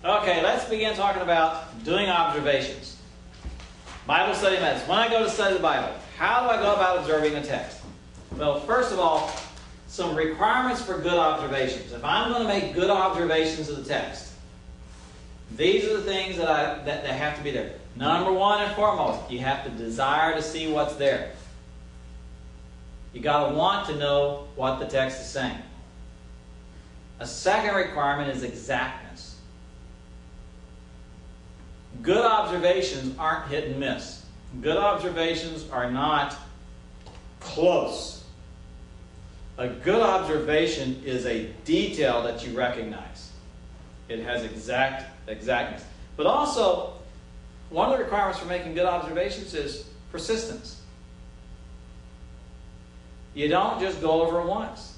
Okay, let's begin talking about doing observations. Bible study methods. When I go to study the Bible, how do I go about observing the text? Well, first of all, some requirements for good observations. If I'm going to make good observations of the text, these are the things that have to be there. Number one and foremost, you have to desire to see what's there. You got to want to know what the text is saying. A second requirement is exactness. Good observations aren't hit and miss. Good observations are not close. A good observation is a detail that you recognize. It has exactness. But also, one of the requirements for making good observations is persistence. You don't just go over it once.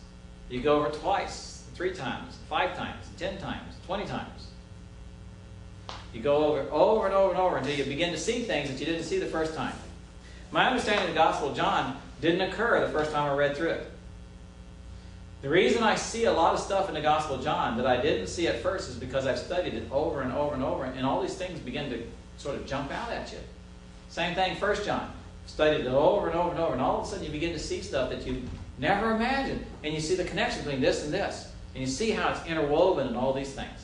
You go over it twice, 3 times, 5 times, 10 times, 20 times. You go over it over and over and over until you begin to see things that you didn't see the first time. My understanding of the Gospel of John didn't occur the first time I read through it. The reason I see a lot of stuff in the Gospel of John that I didn't see at first is because I've studied it over and over and over, and all these things begin to sort of jump out at you. Same thing, 1 John. Studied it over and over and over, and all of a sudden you begin to see stuff that you never imagined. And you see the connection between this and this. And you see how it's interwoven in all these things.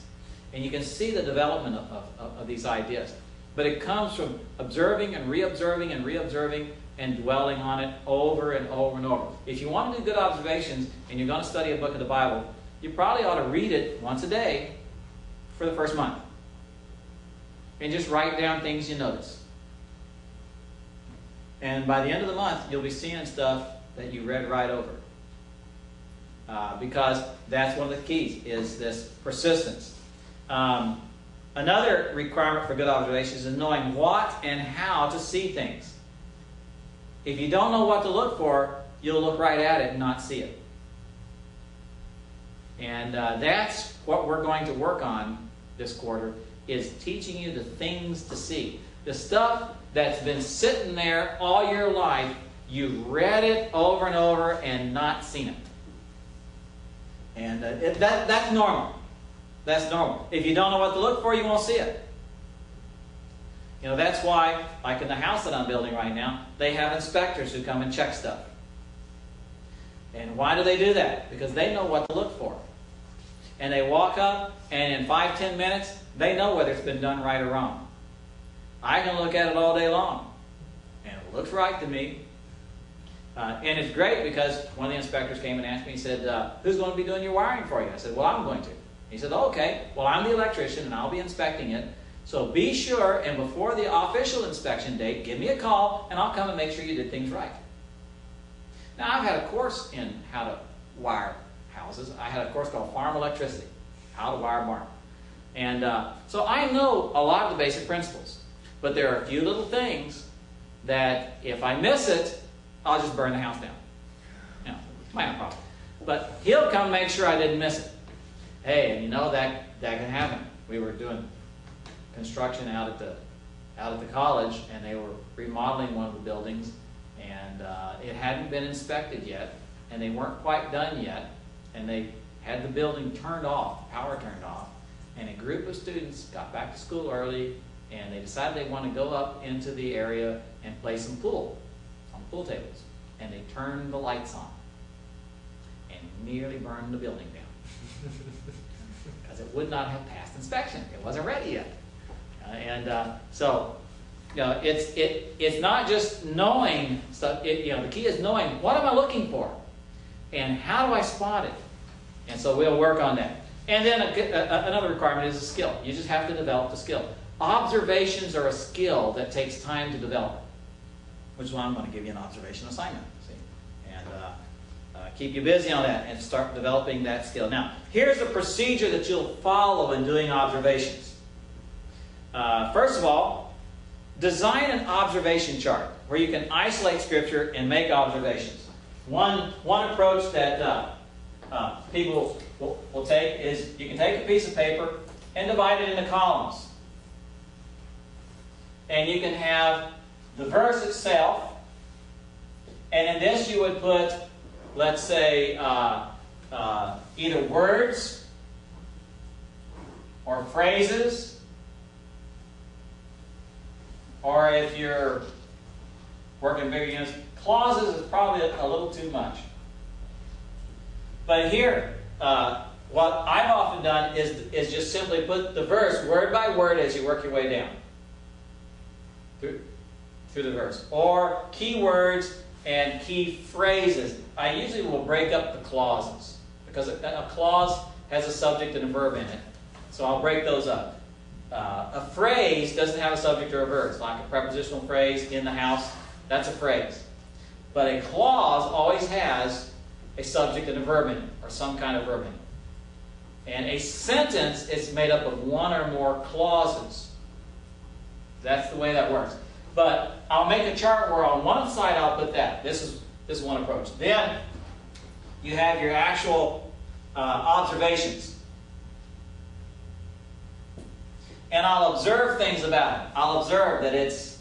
And you can see the development of these ideas. But it comes from observing and re-observing and re-observing and dwelling on it over and over and over. If you want to do good observations and you're going to study a book of the Bible, you probably ought to read it once a day for the first month. And just write down things you notice. And by the end of the month, you'll be seeing stuff that you read right over. Because that's one of the keys, is this persistence. Another requirement for good observations is knowing what and how to see things. If you don't know what to look for, you'll look right at it and not see it. And that's what we're going to work on this quarter, is teaching you the things to see. The stuff that's been sitting there all your life, you've read it over and over and not seen it. And that's normal. That's normal. If you don't know what to look for, you won't see it. You know, that's why, like in the house that I'm building right now, they have inspectors who come and check stuff. And why do they do that? Because they know what to look for. And they walk up, and in 5-10 minutes, they know whether it's been done right or wrong. I can look at it all day long, and it looks right to me. And it's great because one of the inspectors came and asked me, he said, who's going to be doing your wiring for you? I said, well, I'm going to. He said, okay, well, I'm the electrician, and I'll be inspecting it. So be sure, and before the official inspection date, give me a call, and I'll come and make sure you did things right. Now, I've had a course in how to wire houses. I had a course called Farm Electricity, how to wire a barn. And so I know a lot of the basic principles. But there are a few little things that if I miss it, I'll just burn the house down. You know, it's my own problem. But he'll come make sure I didn't miss it. Hey, and you know that can happen. We were doing construction out at the college, and they were remodeling one of the buildings, and it hadn't been inspected yet, and they weren't quite done yet, and they had the building turned off, power turned off, and a group of students got back to school early, and they decided they want to go up into the area and play some pool on pool tables, and they turned the lights on and nearly burned the building down because it would not have passed inspection. It wasn't ready yet. So, you know, it's not just knowing stuff. The key is knowing what am I looking for, and how do I spot it. And so we'll work on that. And then another requirement is a skill. You just have to develop the skill. Observations are a skill that takes time to develop, which is why I'm going to give you an observation assignment. See, and keep you busy on that and start developing that skill. Now, here's the procedure that you'll follow in doing observations. First of all, design an observation chart where you can isolate Scripture and make observations. One approach that people will take is you can take a piece of paper and divide it into columns. And you can have the verse itself, and in this you would put, let's say, either words or phrases, or if you're working bigger units, clauses is probably a little too much. But here, what I've often done is just simply put the verse word by word as you work your way down through the verse. Or key words and key phrases. I usually will break up the clauses because a clause has a subject and a verb in it. So I'll break those up. A phrase doesn't have a subject or a verb. It's like a prepositional phrase, in the house, that's a phrase. But a clause always has a subject and a verb in it, or some kind of verb in it. And a sentence is made up of one or more clauses. That's the way that works. But I'll make a chart where on one side I'll put that. This is one approach. Then you have your actual observations. And I'll observe things about it. I'll observe that it's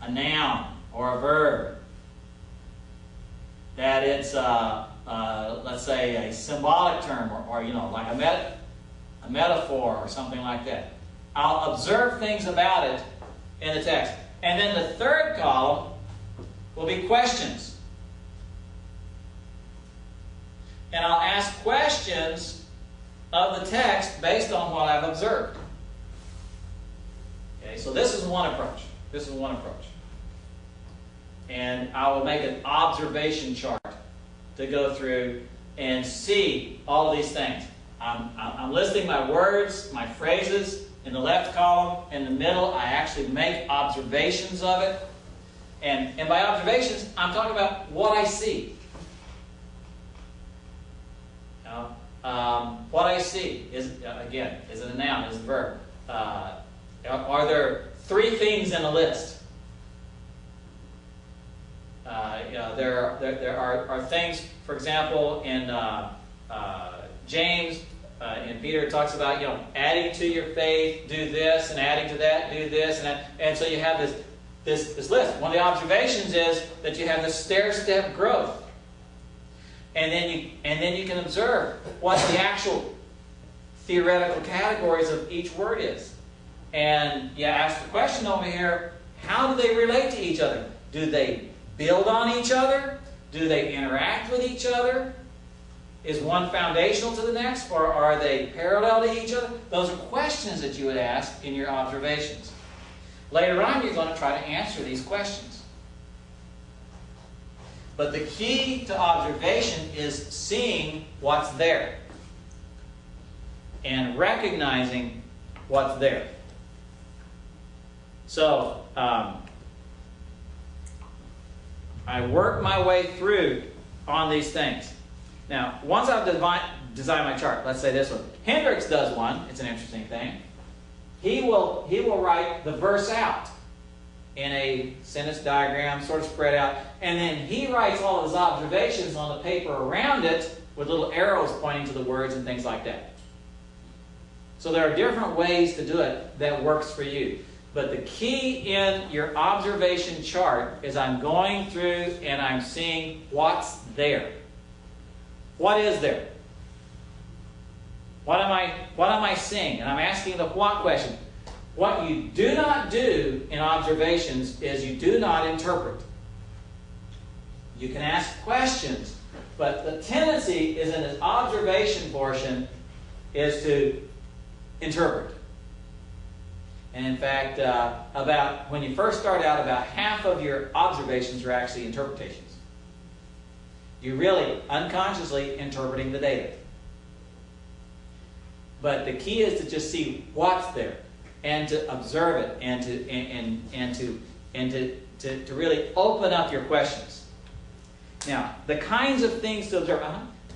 a noun or a verb. That it's, let's say, a symbolic term or like a metaphor or something like that. I'll observe things about it in the text. And then the third column will be questions. And I'll ask questions of the text based on what I've observed. Okay, so this is one approach. This is one approach. And I will make an observation chart to go through and see all of these things. I'm listing my words, my phrases in the left column. In the middle, I actually make observations of it. And by observations, I'm talking about what I see. What I see is, again, is it a noun, is it a verb? Are there three things in a list? There are things, for example, in James and Peter talks about, adding to your faith, do this, and adding to that, do this, and that. And so you have this list. One of the observations is that you have this stair-step growth. And then you can observe what the actual theoretical categories of each word is. And you ask the question over here, how do they relate to each other? Do they build on each other? Do they interact with each other? Is one foundational to the next, or are they parallel to each other? Those are questions that you would ask in your observations. Later on, you're going to try to answer these questions. But the key to observation is seeing what's there and recognizing what's there. So, I work my way through on these things. Now, once I've designed my chart, let's say this one. Hendricks does one. It's an interesting thing. He will write the verse out in a sentence diagram, sort of spread out, and then he writes all of his observations on the paper around it with little arrows pointing to the words and things like that. So there are different ways to do it that works for you. But the key in your observation chart is I'm going through and I'm seeing what's there. What is there? What am I seeing? And I'm asking the what question. What you do not do in observations is you do not interpret. You can ask questions, but the tendency is in this observation portion is to interpret. And in fact, when you first start out, about half of your observations are actually interpretations. You're really unconsciously interpreting the data. But the key is to just see what's there and to observe it and to really open up your questions. Now, the kinds of things to observe.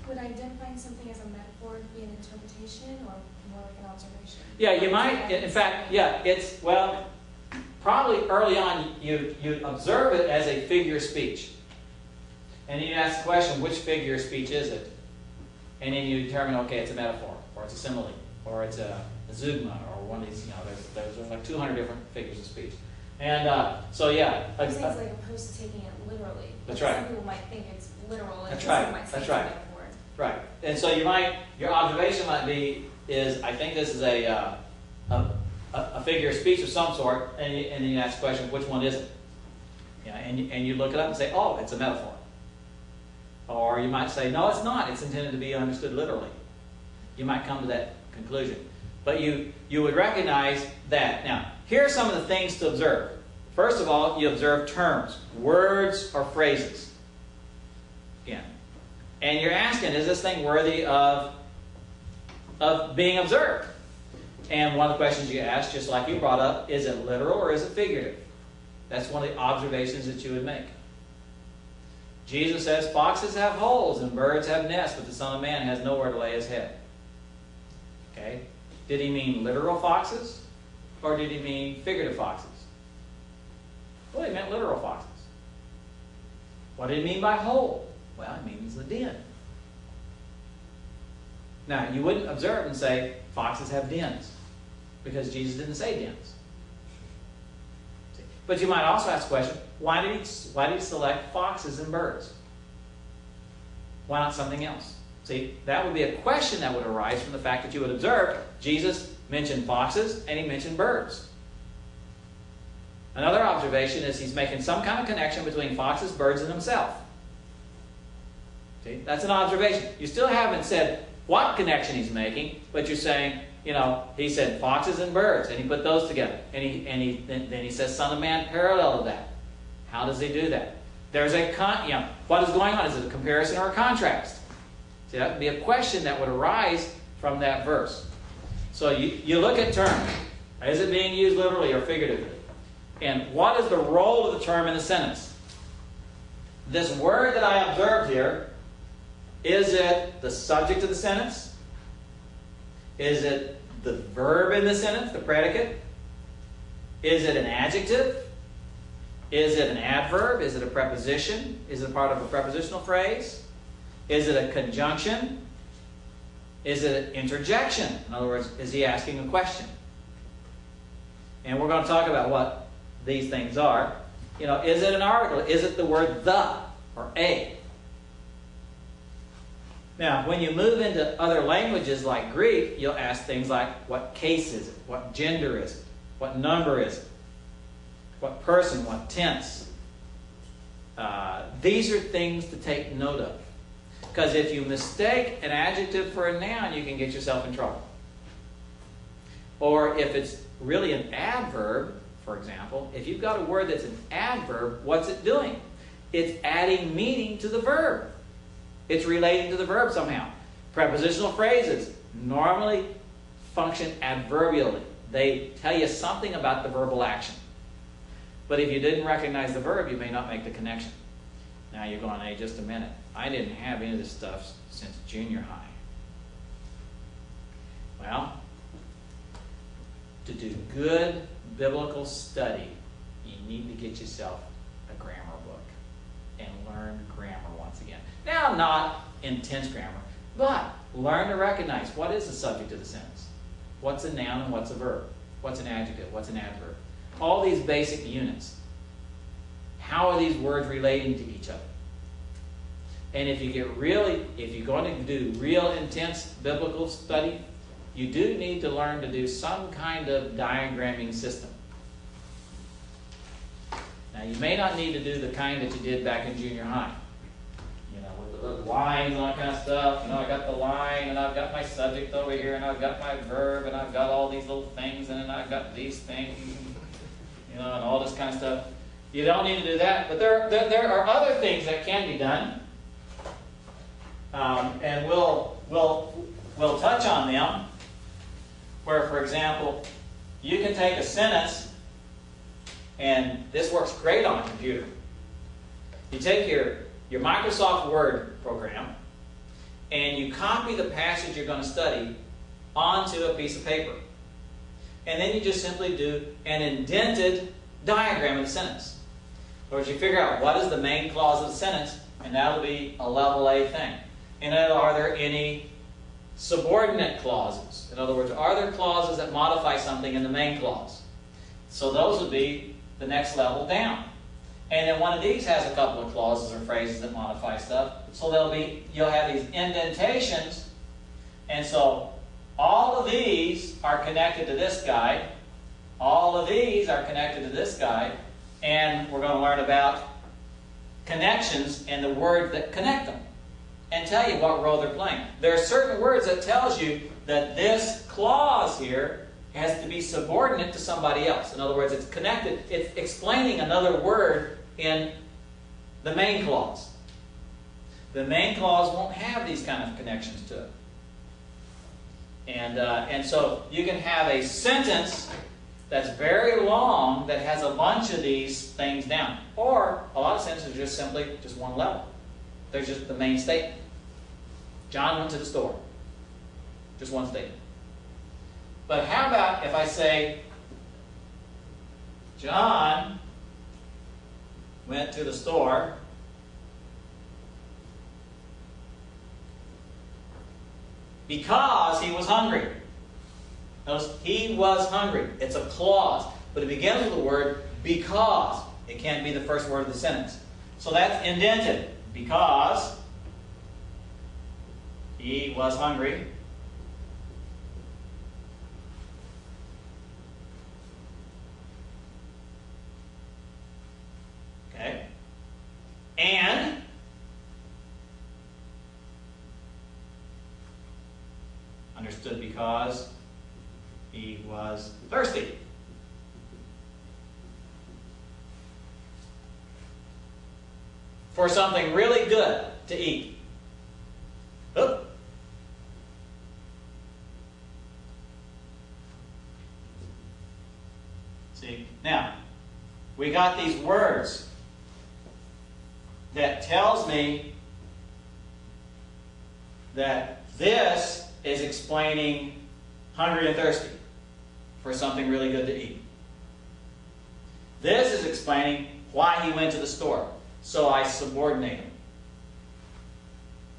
Would identifying something as a metaphor be an interpretation or more like an observation? Yeah, you might. In fact, yeah, it's, well, probably early on you observe it as a figure of speech. And then you ask the question, which figure of speech is it? And then you determine, okay, it's a metaphor, or it's a simile, or it's a zeugma, or one of these, there's like 200 different figures of speech. And so, yeah. Things like opposed to taking it literally. That's right. Some people might think it's literal, and that's some right. might say That's it's right. a metaphor. Right. And so your observation might be, I think this is a a figure of speech of some sort, and then you ask the question, which one is it? Yeah, and you look it up and say, oh, it's a metaphor. Or you might say, no, it's not. It's intended to be understood literally. You might come to that conclusion. But you would recognize that. Now, here are some of the things to observe. First of all, you observe terms, words or phrases. Again. And you're asking, is this thing worthy of being observed? And one of the questions you ask, just like you brought up, is it literal or is it figurative? That's one of the observations that you would make. Jesus says, foxes have holes and birds have nests, but the Son of Man has nowhere to lay his head. Okay? Did he mean literal foxes? Or did he mean figurative foxes? Well, he meant literal foxes. What did he mean by hole? Well, it means the den. Now, you wouldn't observe and say, foxes have dens, because Jesus didn't say dens. But you might also ask the question, why did he select foxes and birds? Why not something else? See, that would be a question that would arise from the fact that you would observe Jesus mentioned foxes and he mentioned birds. Another observation is he's making some kind of connection between foxes, birds, and himself. See, that's an observation. You still haven't said what connection he's making, but you're saying, you know, he said foxes and birds, and he put those together. And then he says Son of Man parallel to that. How does he do that? There's a, what is going on? Is it a comparison or a contrast? See, that would be a question that would arise from that verse. So you look at terms. Is it being used literally or figuratively? And what is the role of the term in the sentence? This word that I observed here, is it the subject of the sentence? Is it the verb in the sentence, the predicate? Is it an adjective? Is it an adverb? Is it a preposition? Is it a part of a prepositional phrase? Is it a conjunction? Is it an interjection? In other words, is he asking a question? And we're going to talk about what these things are. You know, is it an article? Is it the word the or a? Now, when you move into other languages like Greek, you'll ask things like, what case is it? What gender is it? What number is it? What person? What tense? These are things to take note of. Because if you mistake an adjective for a noun, you can get yourself in trouble. Or if it's really an adverb, for example, if you've got a word that's an adverb, what's it doing? It's adding meaning to the verb. It's relating to the verb somehow. Prepositional phrases normally function adverbially. They tell you something about the verbal action. But if you didn't recognize the verb, you may not make the connection. Now you're going, hey, just a minute. I didn't have any of this stuff since junior high. Well, to do good biblical study, you need to get yourself a grammar book and learn grammar once again. Now, not intense grammar, but learn to recognize what is the subject of the sentence. What's a noun and what's a verb? What's an adjective? What's an adverb? All these basic units. How are these words relating to each other? And if you're going to do real intense biblical study, you do need to learn to do some kind of diagramming system. Now, you may not need to do the kind that you did back in junior high. You know, with the little lines and all that kind of stuff. You know, I got the line, and I've got my subject over here, and I've got my verb, and I've got all these little things, and then I've got these things, you know, and all this kind of stuff. You don't need to do that, but there are other things that can be done. And we'll touch on them. Where, for example, you can take a sentence, and this works great on a computer. You take your Microsoft Word program, and you copy the passage you're going to study onto a piece of paper. And then you just simply do an indented diagram of the sentence. In other words, you figure out what is the main clause of the sentence, and that'll be a level A thing. And then are there any subordinate clauses? In other words, are there clauses that modify something in the main clause? So those would be the next level down. And then one of these has a couple of clauses or phrases that modify stuff. So you'll have these indentations. And so all of these are connected to this guy. all of these are connected to this guy, and we're going to learn about connections and the words that connect them, and tell you what role they're playing. There are certain words that tells you that this clause here has to be subordinate to somebody else. In other words, it's connected. It's explaining another word in the main clause. The main clause won't have these kind of connections to it. And so you can have a sentence that's very long that has a bunch of these things down. Or a lot of sentences are just simply just one level. There's just the main statement. John went to the store. Just one statement. But how about if I say, John went to the store because he was hungry. Notice, he was hungry. It's a clause, but it begins with the word because. It can't be the first word of the sentence. So that's indented. Because he was hungry. Okay. And understood because he was thirsty. For something really good to eat. Oop. See, now, we got these words that tells me that this is explaining hungry and thirsty for something really good to eat. This is explaining why he went to the store. So I subordinate them.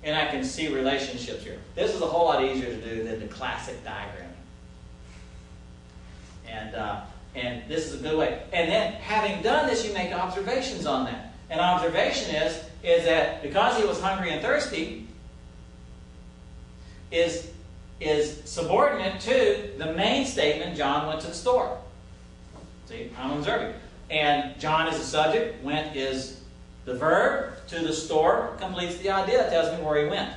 And I can see relationships here. This is a whole lot easier to do than the classic diagramming. And this is a good way. And then, having done this, you make observations on that. An observation is that because he was hungry and thirsty, is subordinate to the main statement, John went to the store. See, I'm observing. And John is the subject, went is the verb, to the store completes the idea, tells me where he went.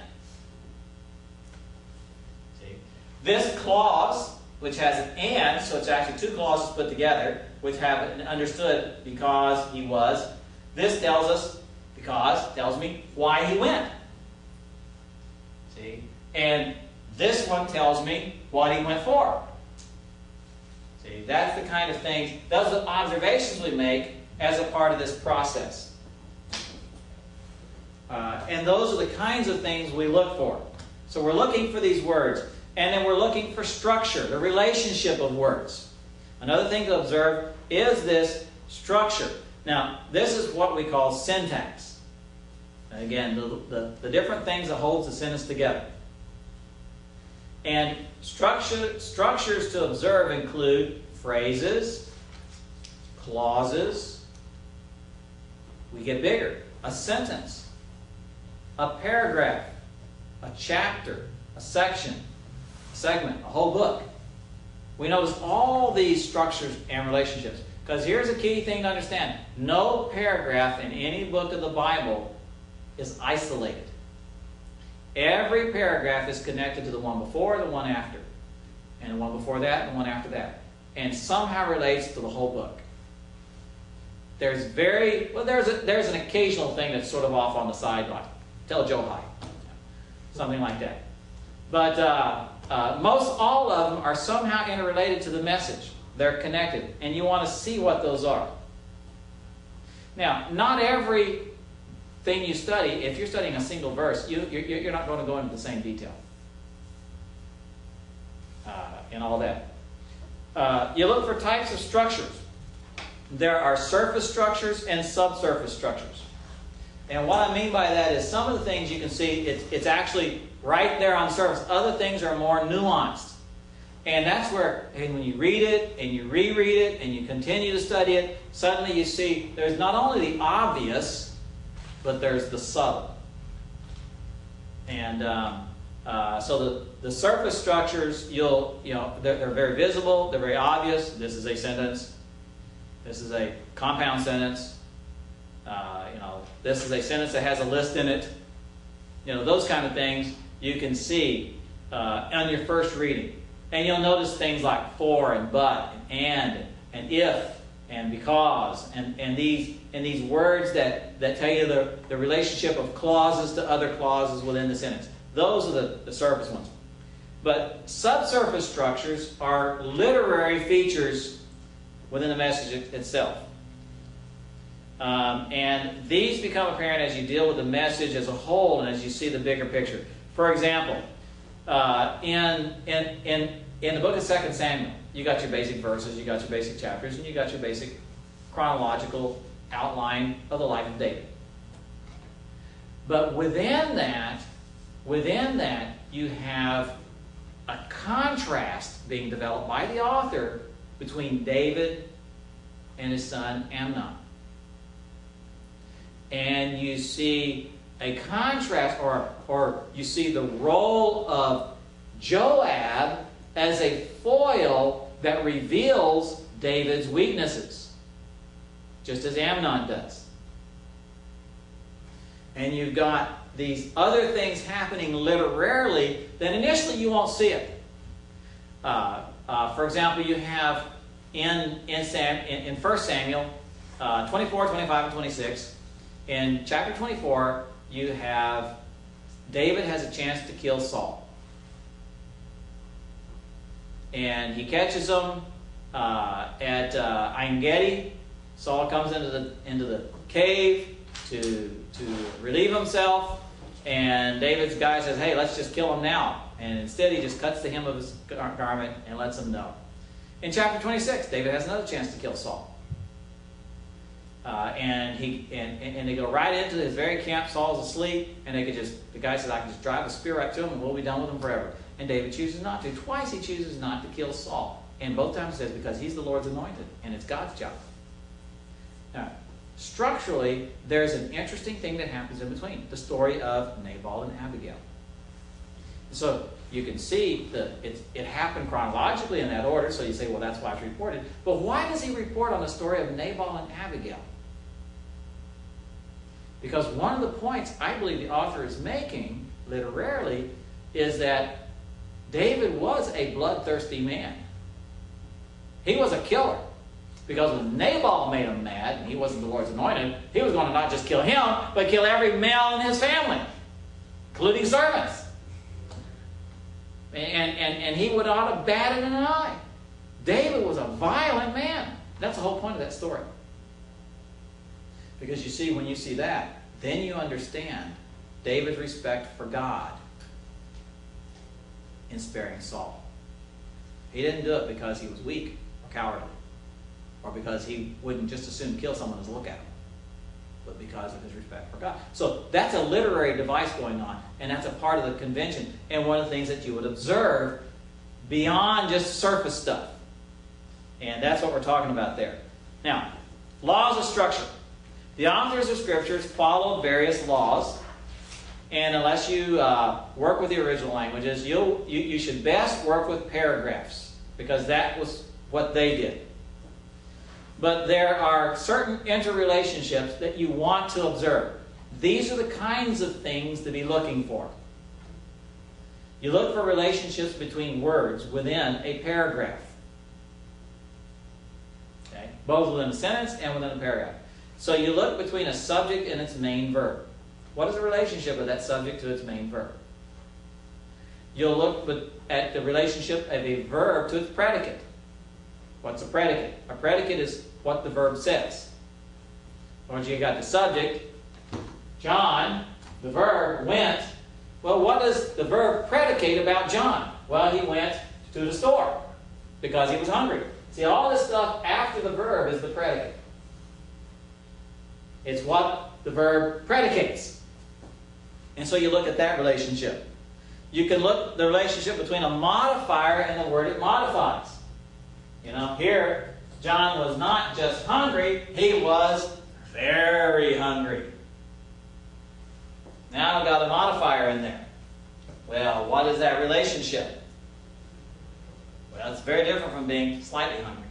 See? This clause, which has an and, so it's actually two clauses put together, which have an understood because he was. This tells us, because, tells me why he went. See? And this one tells me what he went for. See? That's the kind of things, those are the observations we make as a part of this process. And those are the kinds of things we look for. So we're looking for these words. And then we're looking for structure, the relationship of words. Another thing to observe is this structure. Now, this is what we call syntax. Again, the different things that holds the sentence together. And structures to observe include phrases, clauses. We get bigger. A sentence, a paragraph, a chapter, a section, a segment, a whole book. We notice all these structures and relationships. Because here's a key thing to understand. No paragraph in any book of the Bible is isolated. Every paragraph is connected to the one before, the one after. And the one before that, and the one after that. And somehow relates to the whole book. There's an occasional thing that's sort of off on the sideline. Tell Joe hi. Something like that. But most all of them are somehow interrelated to the message. They're connected. And you want to see what those are. Now, not every thing you study, if you're studying a single verse, you're not going to go into the same detail. And all that. You look for types of structures. There are surface structures and subsurface structures. And what I mean by that is some of the things you can see, it's actually right there on the surface. Other things are more nuanced. And that's where, when you read it, and you reread it, and you continue to study it, suddenly you see there's not only the obvious, but there's the subtle. And So the surface structures, they're very visible, they're very obvious. This is a sentence. This is a compound sentence. This is a sentence that has a list in it. Those kind of things you can see on your first reading. And you'll notice things like for and but and if and because and these words that tell you the relationship of clauses to other clauses within the sentence. Those are the surface ones. But subsurface structures are literary features within the message itself. And these become apparent as you deal with the message as a whole and as you see the bigger picture. For example, in the book of 2 Samuel, you got your basic verses, you got your basic chapters, and you got your basic chronological outline of the life of David. But within that, you have a contrast being developed by the author between David and his son Amnon. And you see a contrast, or you see the role of Joab as a foil that reveals David's weaknesses, just as Amnon does. And you've got these other things happening literarily that initially you won't see it. For example, you have in 1 Samuel 24, 25, and 26. In chapter 24, you have David has a chance to kill Saul. And he catches him at Ein Gedi. Saul comes into the cave to relieve himself. And David's guy says, hey, let's just kill him now. And instead he just cuts the hem of his garment and lets him know. In chapter 26, David has another chance to kill Saul. And they go right into his very camp. Saul's asleep, and the guy says, I can just drive a spear right to him and we'll be done with him forever. And David chooses not to. Twice he chooses not to kill Saul. And both times he says, because he's the Lord's anointed, and it's God's job. Now, structurally, there's an interesting thing that happens in between. The story of Nabal and Abigail. So you can see that it happened chronologically in that order, so you say, well, that's why it's reported. But why does he report on the story of Nabal and Abigail? Because one of the points I believe the author is making, literarily, is that David was a bloodthirsty man. He was a killer. Because when Nabal made him mad, and he wasn't the Lord's anointed, he was going to not just kill him, but kill every male in his family, including servants. And he would not have batted an eye. David was a violent man. That's the whole point of that story. Because you see, when you see that, then you understand David's respect for God in sparing Saul. He didn't do it because he was weak or cowardly, or because he wouldn't just as soon kill someone as look at him, but because of his respect for God. So that's a literary device going on, and that's a part of the convention, and one of the things that you would observe beyond just surface stuff. And that's what we're talking about there. Now, laws of structure. The authors of scriptures followed various laws, and unless you work with the original languages, you should best work with paragraphs, because that was what they did. But there are certain interrelationships that you want to observe. These are the kinds of things to be looking for. You look for relationships between words within a paragraph. Okay? Both within a sentence and within a paragraph. So you look between a subject and its main verb. What is the relationship of that subject to its main verb? You'll look at the relationship of a verb to its predicate. What's a predicate? A predicate is what the verb says. Once you got the subject, John, the verb, went. Well, what does the verb predicate about John? Well, he went to the store because he was hungry. See, all this stuff after the verb is the predicate. It's what the verb predicates. And so you look at that relationship. You can look at the relationship between a modifier and the word it modifies. Here, John was not just hungry, he was very hungry. Now I've got a modifier in there. Well, what is that relationship? Well, it's very different from being slightly hungry.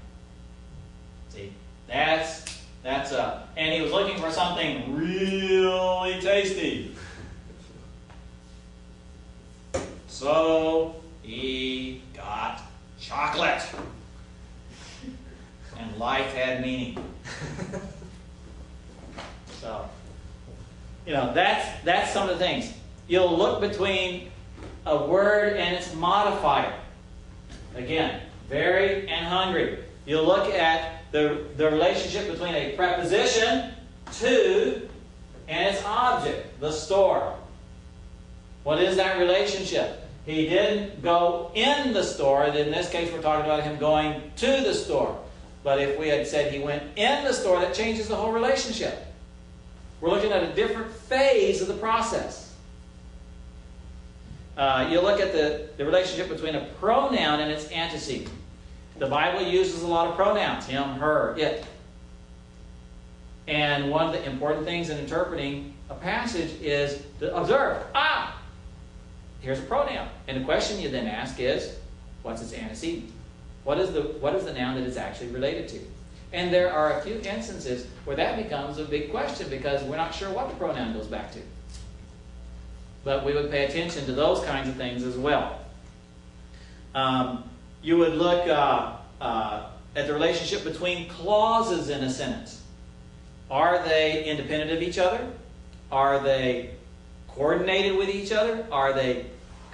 See, and he was looking for something really tasty. So he got chocolate. And life had meaning. So, that's some of the things. You'll look between a word and its modifier. Again, very and hungry. You'll look at the relationship between a preposition, to, and its object, the store. What is that relationship? He didn't go in the store. In this case, we're talking about him going to the store. But if we had said he went in the store, that changes the whole relationship. We're looking at a different phase of the process. You look at the relationship between a pronoun and its antecedent. The Bible uses a lot of pronouns. Him, her, it. And one of the important things in interpreting a passage is to observe. Here's a pronoun. And the question you then ask is, what's its antecedent? What is the noun that it's actually related to? And there are a few instances where that becomes a big question because we're not sure what the pronoun goes back to. But we would pay attention to those kinds of things as well. You would look at the relationship between clauses in a sentence. Are they independent of each other? Are they coordinated with each other? Are they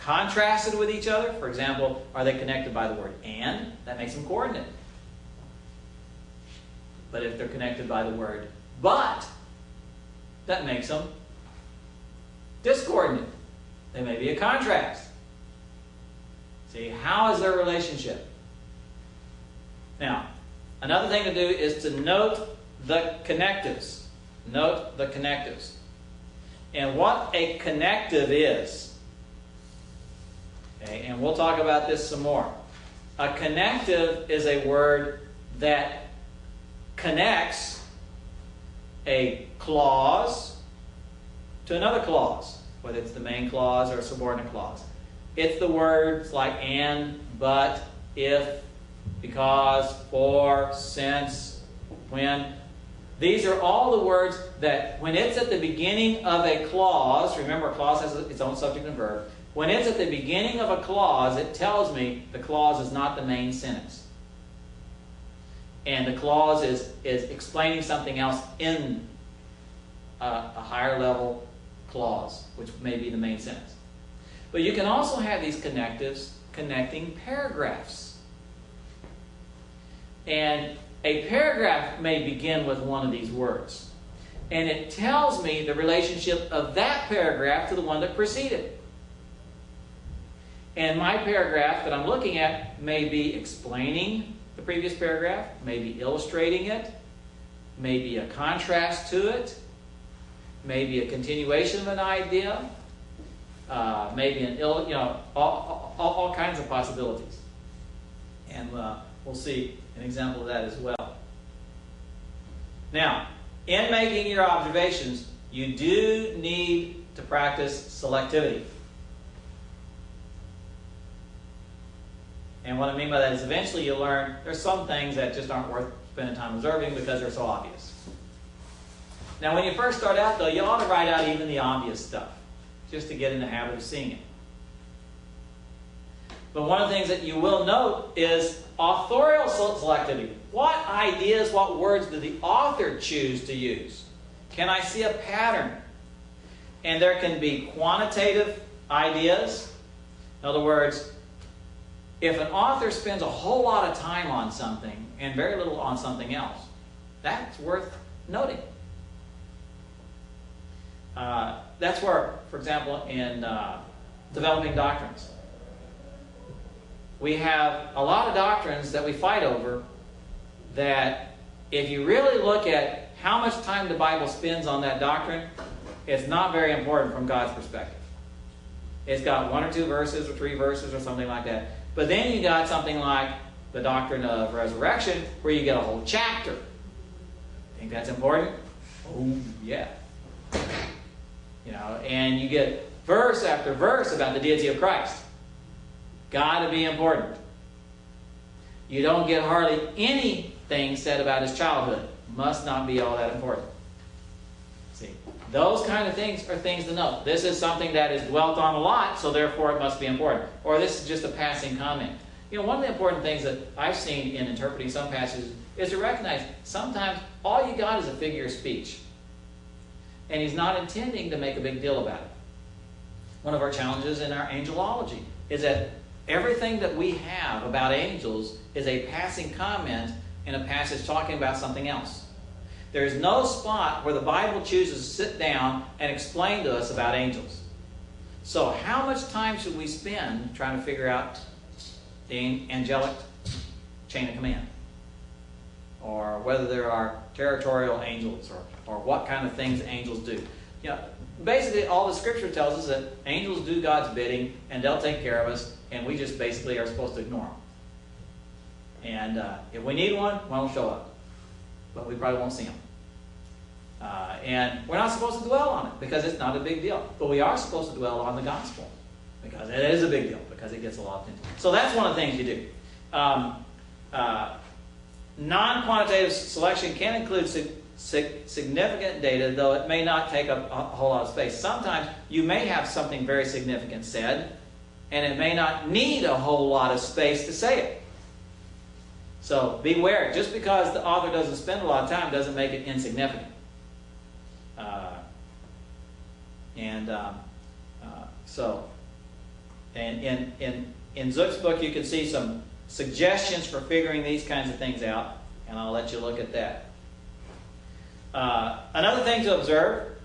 contrasted with each other? For example, are they connected by the word and? That makes them coordinate. But if they're connected by the word but, that makes them discordant. They may be a contrast. See, how is their relationship? Now, another thing to do is to note the connectives. Note the connectives. And what a connective is. Okay, and we'll talk about this some more. A connective is a word that connects a clause to another clause, whether it's the main clause or a subordinate clause. It's the words like and, but, if, because, for, since, when. These are all the words that when it's at the beginning of a clause, remember a clause has its own subject and verb. When it's at the beginning of a clause, it tells me the clause is not the main sentence. And the clause is explaining something else in a higher level clause, which may be the main sentence. But you can also have these connectives connecting paragraphs. And a paragraph may begin with one of these words. And it tells me the relationship of that paragraph to the one that preceded it. And my paragraph that I'm looking at may be explaining the previous paragraph, may be illustrating it, may be a contrast to it, may be a continuation of an idea, maybe all kinds of possibilities. And we'll see an example of that as well. Now, in making your observations, you do need to practice selectivity. And what I mean by that is eventually you'll learn there's some things that just aren't worth spending time observing because they're so obvious. Now, when you first start out, though, you ought to write out even the obvious stuff, just to get in the habit of seeing it. But one of the things that you will note is authorial selectivity. What ideas, what words did the author choose to use? Can I see a pattern? And there can be quantitative ideas. In other words, if an author spends a whole lot of time on something and very little on something else, that's worth noting. That's where, for example, in developing doctrines, we have a lot of doctrines that we fight over that if you really look at how much time the Bible spends on that doctrine, it's not very important from God's perspective. It's got 1 or 2 verses or 3 verses or something like that. But then you got something like the doctrine of resurrection where you get a whole chapter. Think that's important? Oh, yeah. And you get verse after verse about the deity of Christ. Got to be important. You don't get hardly anything said about his childhood. Must not be all that important. See, those kind of things are things to know. This is something that is dwelt on a lot, so therefore it must be important. Or this is just a passing comment. You know, one of the important things that I've seen in interpreting some passages is to recognize sometimes all you got is a figure of speech. And he's not intending to make a big deal about it. One of our challenges in our angelology is that everything that we have about angels is a passing comment in a passage talking about something else. There is no spot where the Bible chooses to sit down and explain to us about angels. So how much time should we spend trying to figure out the angelic chain of command? Or whether there are territorial angels, or what kind of things angels do. You know, basically all the Scripture tells us that angels do God's bidding and they'll take care of us, and we just basically are supposed to ignore them. And if we need one will show up. But we probably won't see them. And we're not supposed to dwell on it because it's not a big deal. But we are supposed to dwell on the gospel because it is a big deal, because it gets a lot of attention. So that's one of the things you do. Non-quantitative selection can include significant data, though it may not take up a whole lot of space. Sometimes you may have something very significant said, and it may not need a whole lot of space to say it. So beware. Just because the author doesn't spend a lot of time doesn't make it insignificant. In Zook's book, you can see some suggestions for figuring these kinds of things out, and I'll let you look at that. Another thing to observe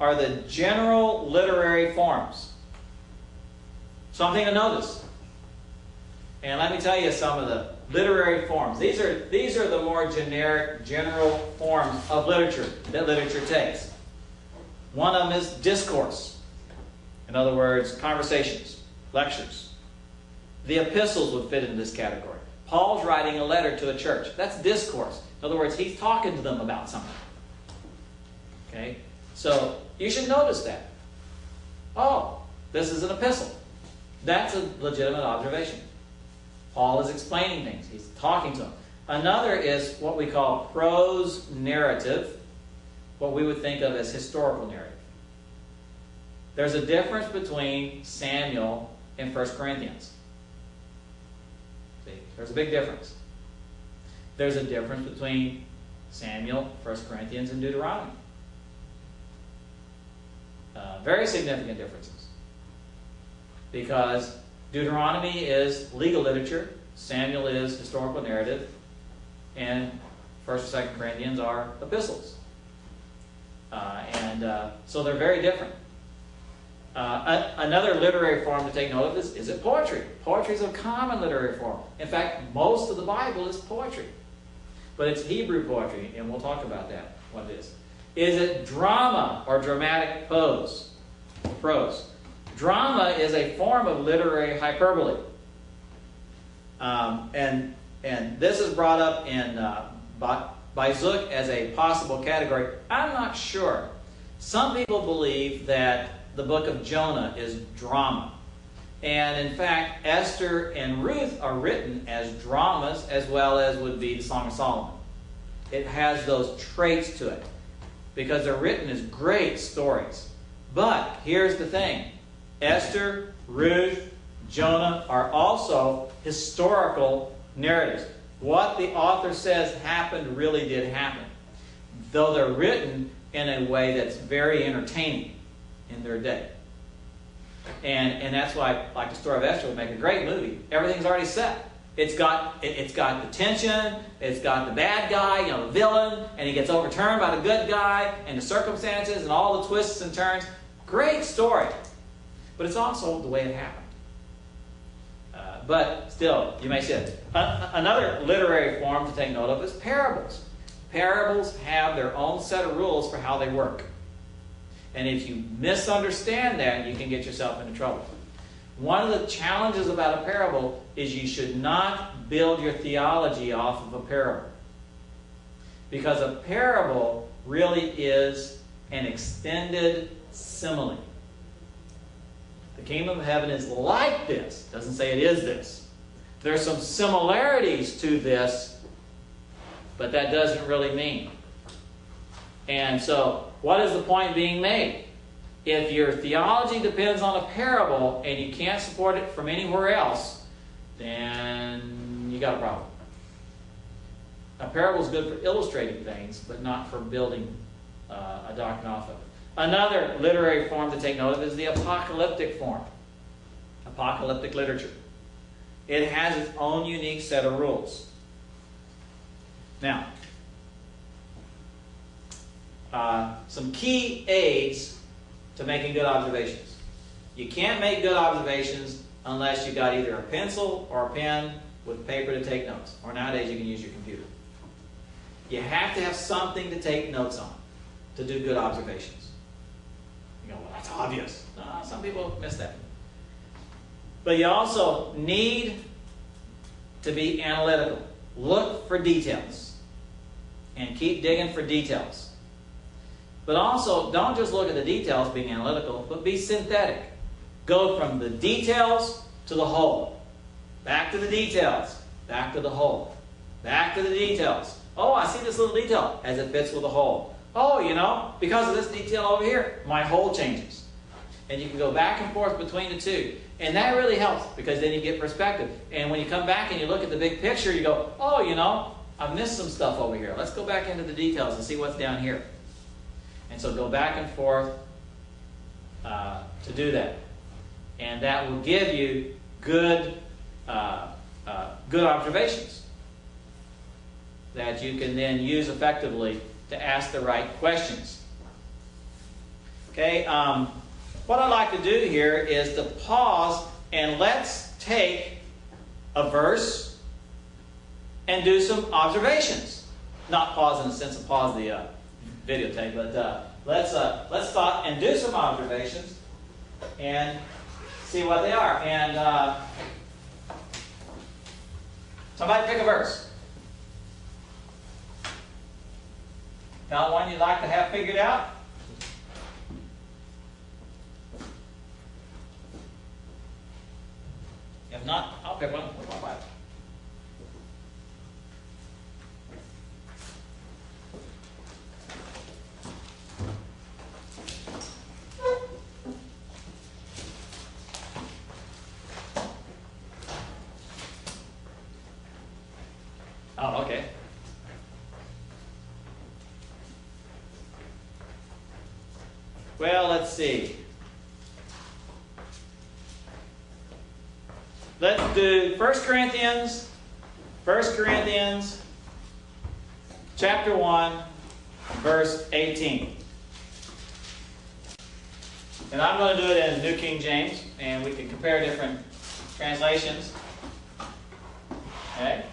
are the general literary forms. Something to notice. And let me tell you some of the literary forms. These are the more generic, general forms of literature that literature takes. One of them is discourse. In other words, conversations, lectures. The epistles would fit into this category. Paul's writing a letter to a church. That's discourse. In other words, he's talking to them about something. Okay? So you should notice that. Oh, this is an epistle. That's a legitimate observation. Paul is explaining things. He's talking to them. Another is what we call prose narrative, what we would think of as historical narrative. There's a difference between Samuel and 1 Corinthians. See, there's a big difference. There's a difference between Samuel, 1 Corinthians, and Deuteronomy. Very significant differences. Because Deuteronomy is legal literature, Samuel is historical narrative, and 1st and 2nd Corinthians are epistles. So they're very different. Another literary form to take note of is it poetry. Poetry is a common literary form. In fact, most of the Bible is poetry. But it's Hebrew poetry, and we'll talk about that, what it is. Is it drama or dramatic prose? Drama is a form of literary hyperbole. And this is brought up by Zook as a possible category. I'm not sure. Some people believe that the book of Jonah is drama. And in fact, Esther and Ruth are written as dramas as well as would be the Song of Solomon. It has those traits to it because they're written as great stories. But here's the thing. Esther, Ruth, Jonah are also historical narratives. What the author says happened really did happen, though they're written in a way that's very entertaining in their day. And that's why, like the story of Esther would make a great movie. Everything's already set. It's got the tension, it's got the bad guy, the villain, and he gets overturned by the good guy, and the circumstances and all the twists and turns. Great story. But it's also the way it happened. But still, you may see it. Another literary form to take note of is parables. Parables have their own set of rules for how they work. And if you misunderstand that, you can get yourself into trouble. One of the challenges about a parable is you should not build your theology off of a parable. Because a parable really is an extended simile. The kingdom of heaven is like this. Doesn't say it is this. There's some similarities to this, but that doesn't really mean. And so, what is the point being made? If your theology depends on a parable and you can't support it from anywhere else, then you got a problem. A parable is good for illustrating things, but not for building a doctrine off of it. Another literary form to take note of is the apocalyptic form. Apocalyptic literature. It has its own unique set of rules. Now, some key aids to making good observations. You can't make good observations unless you got either a pencil or a pen with paper to take notes. Or nowadays you can use your computer. You have to have something to take notes on to do good observations. You go, well, that's obvious. No, some people miss that. But you also need to be analytical. Look for details. And keep digging for details. But also, don't just look at the details being analytical, but be synthetic. Go from the details to the whole. Back to the details. Back to the whole. Back to the details. Oh, I see this little detail as it fits with the whole. Oh, you know, because of this detail over here, my whole changes. And you can go back and forth between the two. And that really helps because then you get perspective. And when you come back and you look at the big picture, you go, oh, you know, I've missed some stuff over here. Let's go back into the details and see what's down here. And so go back and forth to do that. And that will give you good observations that you can then use effectively to ask the right questions. Okay, what I'd like to do here is to pause and let's take a verse and do some observations. Not pause in the sense of pause the videotape, but let's stop and do some observations and see what they are. And somebody pick a verse. Found one you'd like to have figured out? If not, I'll pick one with my Bible. Oh, okay. Well, let's see. Let's do 1 Corinthians chapter 1, verse 18. And I'm going to do it in New King James, and we can compare different translations. Okay?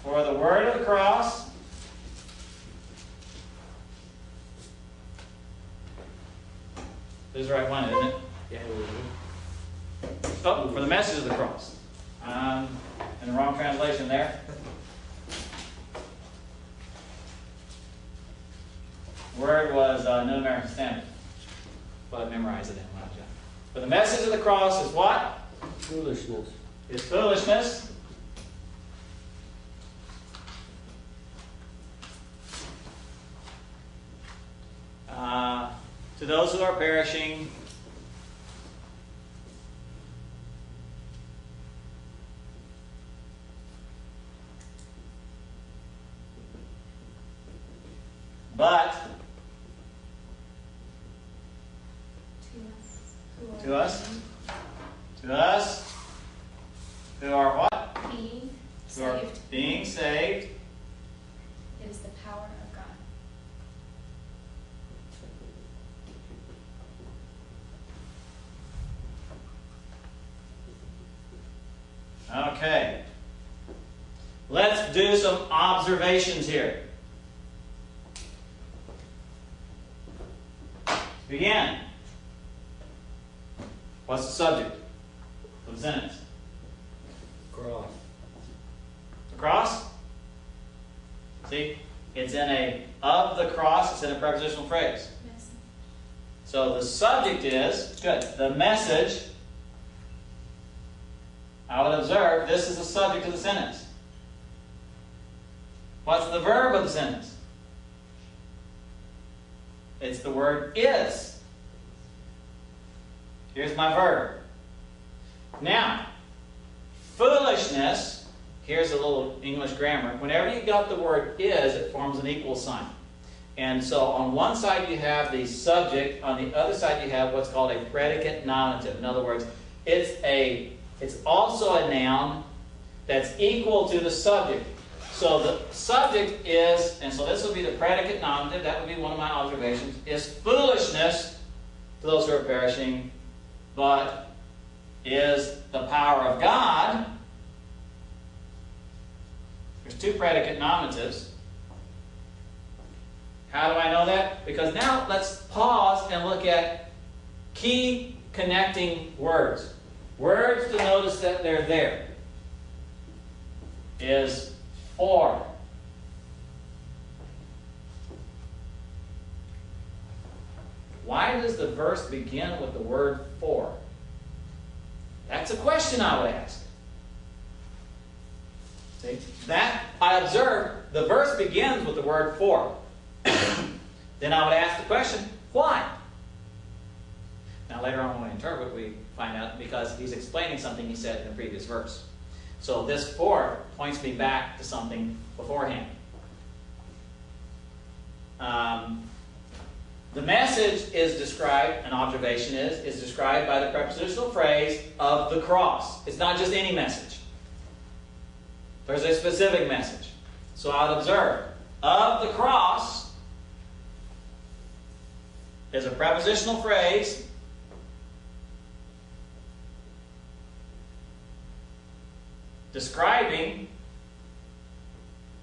For the word of the cross this is the right one, isn't it? Yeah. Oh, for the message of the cross. In the wrong translation there. Word was New American Standard. But I memorized it in my job. But the message of the cross is what? Foolishness. It's foolishness. To those who are perishing, but to us who are what? Who are being saved. It is the power of God. Okay. Let's do some observations here. Begin. What's the subject of the sentence? Cross. The cross? See? It's in a of the cross, it's in a prepositional phrase. Yes. So the subject is, good, the message. I would observe this is the subject of the sentence. What's the verb of the sentence? It's the word is. Here's my verb. Now, foolishness, here's a little English grammar. Whenever you got the word is, it forms an equal sign. And so on one side you have the subject, on the other side you have what's called a predicate nominative. In other words, it's also a noun that's equal to the subject. So the subject is, and so this would be the predicate nominative, that would be one of my observations, is foolishness to those who are perishing, but is the power of God. There's two predicate nominatives. How do I know that? Because now let's pause and look at key connecting words. Words to notice that they're there is for. Why does the verse begin with the word for? That's a question I would ask. See? That I observe, the verse begins with the word for. Then I would ask the question, why? Now later on when we interpret, we find out because he's explaining something he said in the previous verse. So this for points me back to something beforehand. The message is described, an observation is described by the prepositional phrase of the cross. It's not just any message. There's a specific message. So I would observe, of the cross is a prepositional phrase describing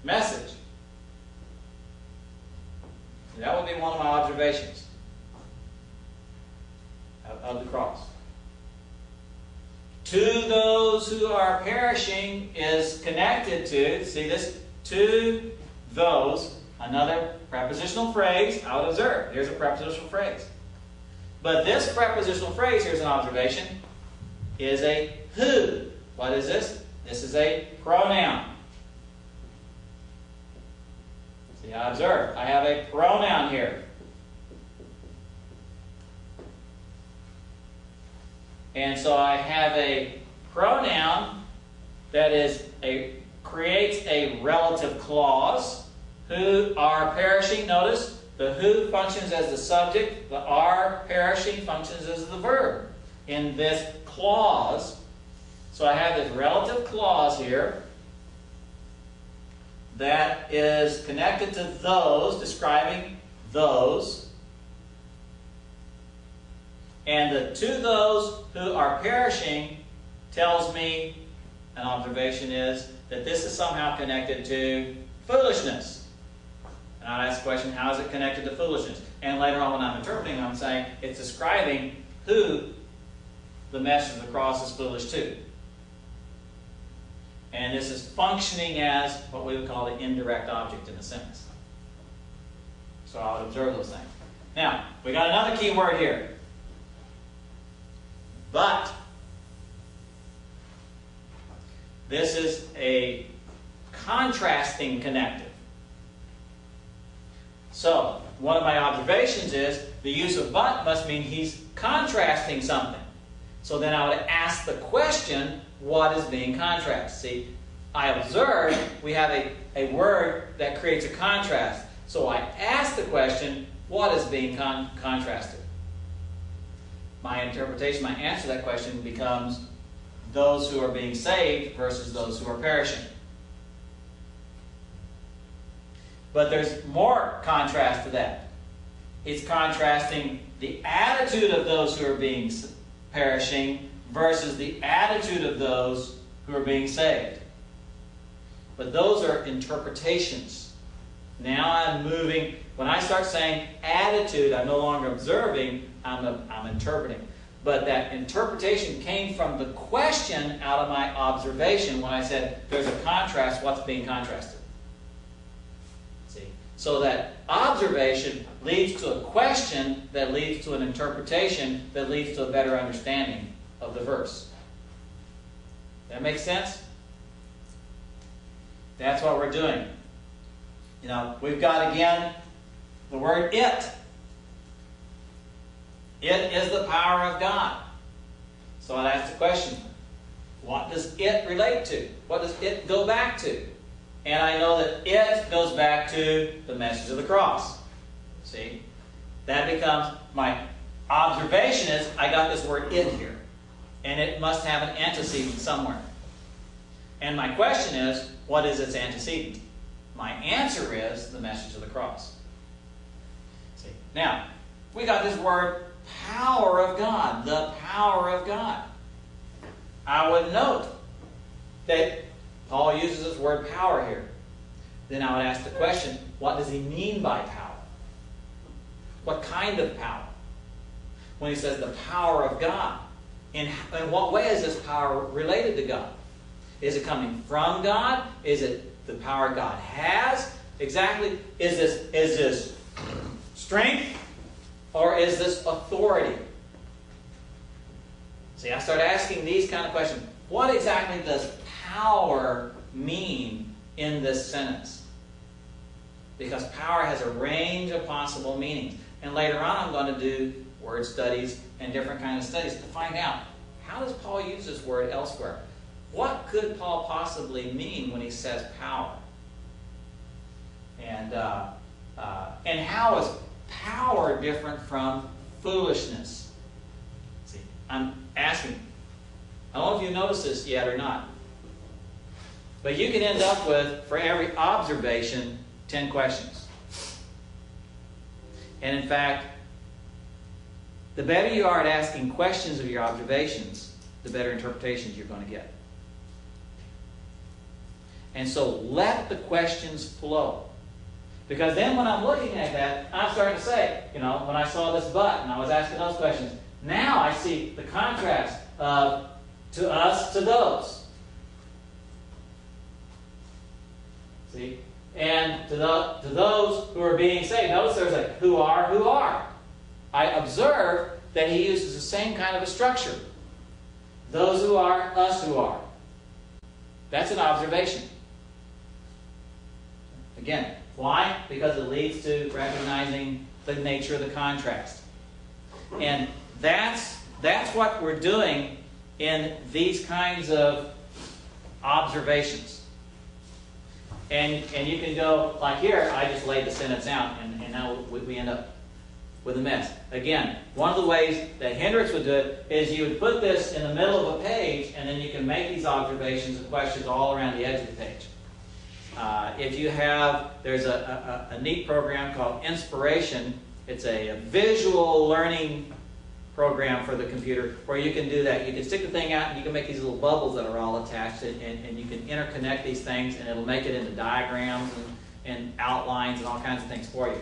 message. That would be one of my observations of the cross. To those who are perishing is connected to, see this, to those, another prepositional phrase, I would observe. Here's a prepositional phrase. But this prepositional phrase, here's an observation, is a who. What is this? This is a pronoun. See, I observe. I have a pronoun here. And so I have a pronoun that creates a relative clause. Who are perishing. Notice, the who functions as the subject. The are perishing functions as the verb in this clause. So I have this relative clause here that is connected to those, describing those. And the to those who are perishing tells me, an observation is, that this is somehow connected to foolishness. And I'd ask the question, how is it connected to foolishness? And later on when I'm interpreting, I'm saying it's describing who the message of the cross is foolish to. And this is functioning as what we would call the indirect object in a sentence. So I would observe those things. Now, we got another key word here. But. This is a contrasting connective. So, one of my observations is the use of but must mean he's contrasting something. So then I would ask the question, what is being contrasted? See, I observe we have a word that creates a contrast. So I ask the question, what is being contrasted? My interpretation, my answer to that question becomes those who are being saved versus those who are perishing. But there's more contrast to that. It's contrasting the attitude of those who are being perishing versus the attitude of those who are being saved. But those are interpretations. Now I'm moving. When I start saying attitude, I'm no longer observing, I'm interpreting. But that interpretation came from the question out of my observation when I said there's a contrast, what's being contrasted? See? So that observation leads to a question that leads to an interpretation that leads to a better understanding of the verse. That makes sense? That's what we're doing. We've got again the word it. It is the power of God. So I'd ask the question, what does it relate to? What does it go back to? And I know that it goes back to the message of the cross. See? That becomes my observation is I got this word it here. And it must have an antecedent somewhere. And my question is, what is its antecedent? My answer is the message of the cross. See? Now, we got this word power of God. The power of God. I would note that Paul uses this word power here. Then I would ask the question, what does he mean by power? What kind of power? When he says the power of God, in what way is this power related to God? Is it coming from God? Is it the power God has? Exactly. Is this strength or is this authority? See, I start asking these kind of questions. What exactly does power mean in this sentence? Because power has a range of possible meanings. And later on I'm going to do word studies and different kinds of studies to find out, how does Paul use this word elsewhere? What could Paul possibly mean when he says power? And how is power different from foolishness? See, I'm asking. I don't know if you noticed this yet or not. But you can end up with, for every observation, 10 questions. And in fact, the better you are at asking questions of your observations, the better interpretations you're going to get. And so let the questions flow. Because then when I'm looking at that, I'm starting to say, when I saw this but, and I was asking those questions, now I see the contrast of to us to those. See? And to those who are being saved. Notice there's a who are. I observe that he uses the same kind of a structure. Those who are, us who are. That's an observation. Again, why? Because it leads to recognizing the nature of the contrast. And that's what we're doing in these kinds of observations. And you can go, like here, I just laid the sentence out, and now we end up with a mess. Again, one of the ways that Hendricks would do it is you would put this in the middle of a page, and then you can make these observations and questions all around the edge of the page. If you have, there's a neat program called Inspiration. It's a visual learning program for the computer where you can do that. You can stick the thing out and you can make these little bubbles that are all attached, and you can interconnect these things, and it'll make it into diagrams and outlines and all kinds of things for you.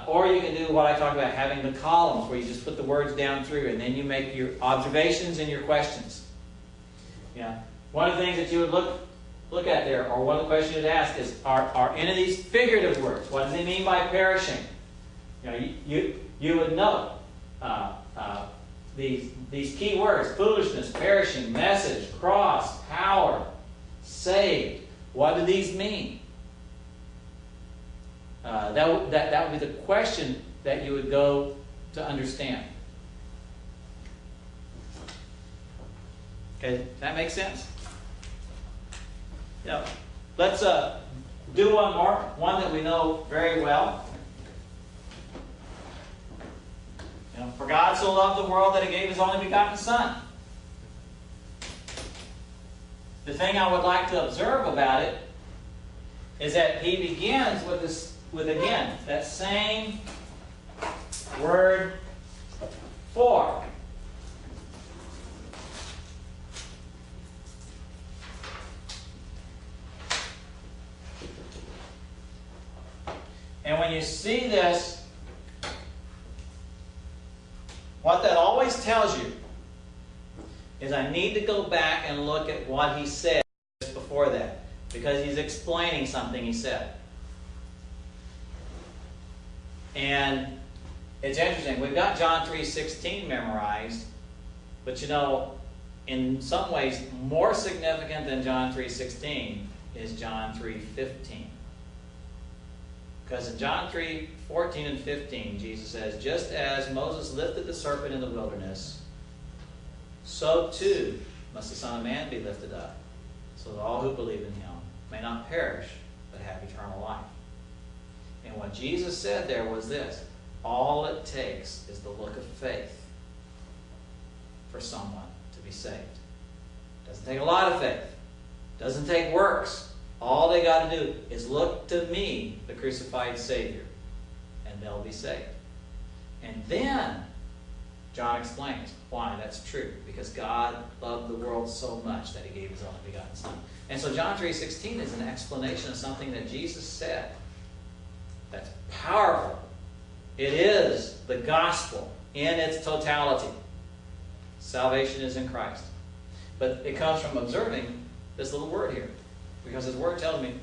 Or you can do what I talked about, having the columns where you just put the words down through, and then you make your observations and your questions. One of the things that you would look at there, or one of the questions you'd ask is, are any of these figurative words? What does he mean by perishing? You would know these key words: foolishness, perishing, message, cross, power, saved. What do these mean? That would be the question that you would go to understand. Okay, that makes sense? Let's do one more, one that we know very well. For God so loved the world that he gave his only begotten Son. The thing I would like to observe about it is that he begins with again that same word for. And when you see this, what that always tells you is I need to go back and look at what he said before that, because he's explaining something he said. And it's interesting. We've got John 3:16 memorized, but you know, in some ways, more significant than John 3:16 is John 3:15. Because in John 3:14 and 15, Jesus says, just as Moses lifted the serpent in the wilderness, so too must the Son of Man be lifted up, so that all who believe in him may not perish, but have eternal life. And what Jesus said there was this: all it takes is the look of faith for someone to be saved. Doesn't take a lot of faith. Doesn't take works. All they got to do is look to me, the crucified Savior, and they'll be saved. And then John explains why that's true. Because God loved the world so much that he gave his only begotten Son. And so John 3:16 is an explanation of something that Jesus said that's powerful. It is the gospel in its totality. Salvation is in Christ. But it comes from observing this little word here. Because his word tells me,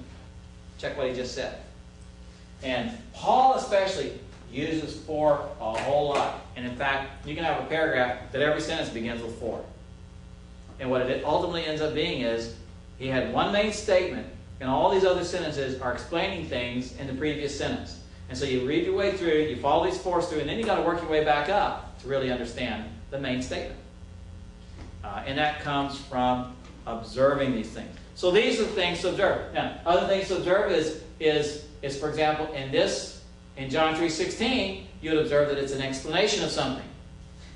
check what he just said. And Paul especially uses for a whole lot. And in fact, you can have a paragraph that every sentence begins with for. And what it ultimately ends up being is, he had one main statement, and all these other sentences are explaining things in the previous sentence. And so you read your way through, you follow these fours through, and then you got to work your way back up to really understand the main statement. And that comes from observing these things. So these are the things to observe. Now, other things to observe is for example, in John 3:16, you would observe that it's an explanation of something.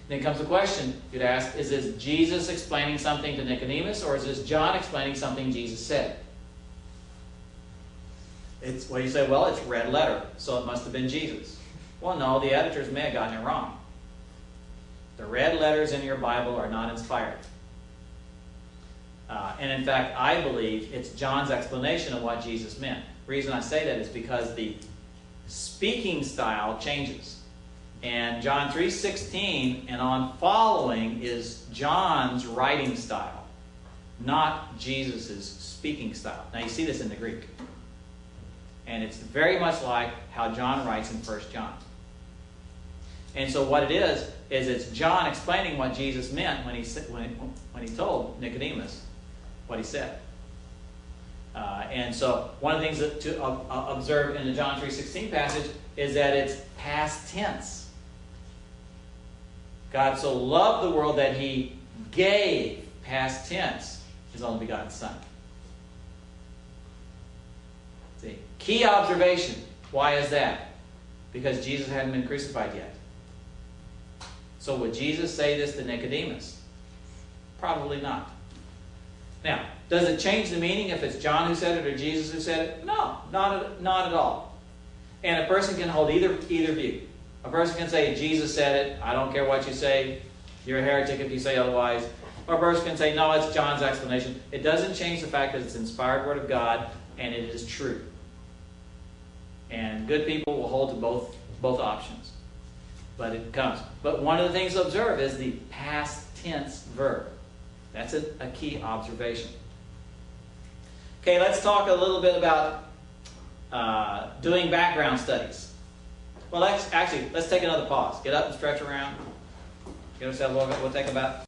Then comes the question you'd ask: is this Jesus explaining something to Nicodemus, or is this John explaining something Jesus said? You say, well, it's red letter, so it must have been Jesus. Well, no, the editors may have gotten it wrong. The red letters in your Bible are not inspired. And in fact, I believe it's John's explanation of what Jesus meant. The reason I say that is because the speaking style changes. And John 3:16 and on following is John's writing style, not Jesus' speaking style. Now you see this in the Greek. And it's very much like how John writes in 1 John. And so what it is it's John explaining what Jesus meant when he told Nicodemus what he said. And so one of the things to observe in the John 3:16 passage is that it's past tense. God so loved the world that he gave, past tense, his only begotten Son. See, key observation. Why is that? Because Jesus hadn't been crucified yet. So would Jesus say this to Nicodemus? Probably not. Now, does it change the meaning if it's John who said it or Jesus who said it? No, not at all. And a person can hold either view. A person can say, Jesus said it, I don't care what you say, you're a heretic if you say otherwise. Or a person can say, no, it's John's explanation. It doesn't change the fact that it's the inspired word of God and it is true. And good people will hold to both options. But it comes. But one of the things to observe is the past tense verb. That's a key observation. Okay, let's talk a little bit about doing background studies. Well, let's take another pause. Get up and stretch around. Get ourselves, we'll take about